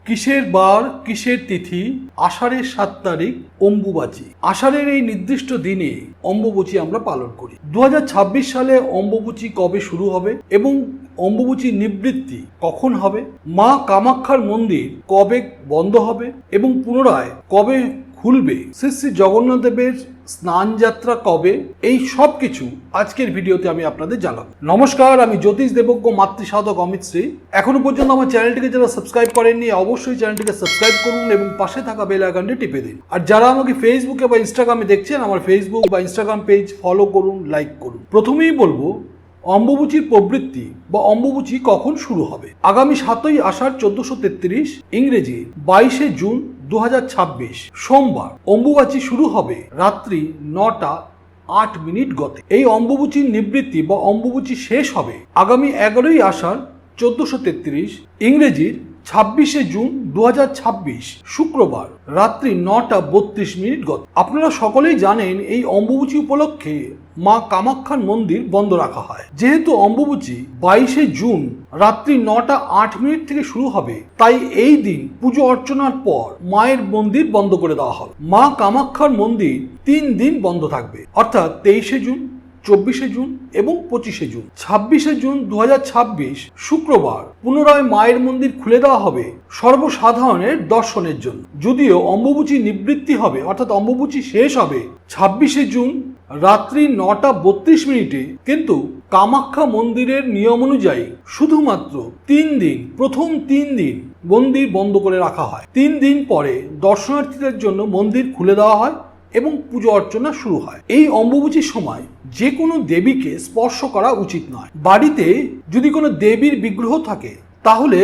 কিসের বার কিসের তিথি? আষাঢ়ের 7 তারিখ অম্বুবাচী। আষাঢ়ের এই নির্দিষ্ট দিনে অম্বুবাচী আমরা পালন করি। 2026 সালে অম্বুবাচী কবে শুরু হবে এবং অম্বুবাচী নিবৃত্তি কখন হবে? মা কামাখ্যার মন্দির কবে বন্ধ হবে এবং পুনরায় কবে খুলবে? শ্রী শ্রী জগন্নাথ দেবের স্নান যাত্রা কবে? এই সব কিছু আজকের ভিডিওতে আমি আপনাদের জানাবো। নমস্কার, আমি জ্যোতিষ দেবজ্ঞ মাতৃসাধক অমিত শ্রী। এখনো পর্যন্ত আমার চ্যানেলটিকে যারা সাবস্ক্রাইব করেননি অবশ্যই চ্যানেলটিকে সাবস্ক্রাইব করুন এবং পাশে থাকা বেল আইকনটি টিপে দিন। আর যারা আমাকে ফেসবুকে বা ইনস্টাগ্রামে দেখছেন, আমার ফেসবুক বা ইনস্টাগ্রাম পেজ ফলো করুন, লাইক করুন। প্রথমেই বলবো অম্বুবাচীর প্রবৃত্তি বা অম্বুবাচী কখন শুরু হবে। আগামী 7ই আষাঢ় 1433 ইংরেজি 22শে জুন 2026 সোমবার অম্বুবাচী শুরু হবে রাত্রি 9টা 8 মিনিট গতে। এই অম্বুবাচীর নিবৃত্তি বা অম্বুবাচী শেষ হবে আগামী 11ই আষাঢ় 1433 ইংরেজির 26শে জুন 2026 শুক্রবার রাত্রি 9টা 32 মিনিট গত। আপনারা সকলেই জানেন এই অম্বুবাচী উপলক্ষে মা কামাখ্যার মন্দির বন্ধ রাখা হয়। যেহেতু অম্বুবাচী 22শে জুন রাত্রি 9টা 8 মিনিট থেকে শুরু হবে, তাই এই দিন পুজো অর্চনার পর মায়ের মন্দির বন্ধ করে দেওয়া হবে। মা কামাখ্যার মন্দির 3 দিন বন্ধ থাকবে, অর্থাৎ 23শে জুন, 24শে জুন এবং 25শে জুন। 26শে জুন 2026 শুক্রবার পুনরায় মায়ের মন্দির খুলে দেওয়া হবে সর্বসাধারণের দর্শনের জন্য। যদিও অম্বুবাচী নিবৃত্তি হবে অর্থাৎ অম্বুবাচী শেষ হবে 26শে জুন রাত্রি 9টা 32 মিনিটে, কিন্তু কামাখ্যা মন্দিরের নিয়ম অনুযায়ী শুধুমাত্র 3 দিন, প্রথম 3 দিন মন্দির বন্ধ করে রাখা হয়। 3 দিন পরে দর্শনার্থীদের জন্য মন্দির খুলে দেওয়া হয় এবং পুজো অর্চনা শুরু হয়। এই অম্বুবাচীর সময় যে কোনো দেবীকে স্পর্শ করা উচিত নয়। বাড়িতে যদি কোনো দেবীর বিগ্রহ থাকে তাহলে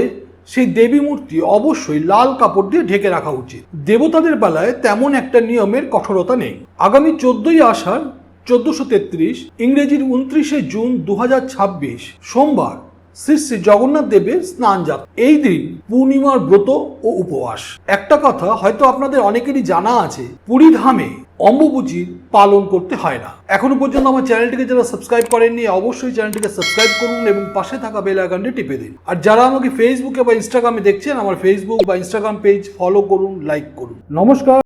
সেই দেবী মূর্তি অবশ্যই লাল কাপড় দিয়ে ঢেকে রাখা উচিত। দেবতাদের বেলায় তেমন একটা নিয়মের কঠোরতা নেই। আগামী 14ই আষাঢ় 1433 ইংরেজির 29শে জুন 2026 সোমবার শ্রী শ্রী জগন্নাথ দেবের স্নান যাত্রা। এই দিন পূর্ণিমার ব্রত ও উপবাস। একটা কথা হয়তো আপনাদের অনেকেরই জানা আছে, পুরী ধামে অম্বুবাচী পালন করতে হয় না। এখনো পর্যন্ত আমার চ্যানেলটিকে যারা সাবস্ক্রাইব করেননি অবশ্যই চ্যানেলটিকে সাবস্ক্রাইব করুন এবং পাশে থাকা বেল আইকনটি টিপে দিন। আর যারা আমাকে ফেসবুকে বা ইনস্টাগ্রামে দেখছেন, আমার ফেসবুক বা ইনস্টাগ্রাম পেজ ফলো করুন, লাইক করুন। নমস্কার।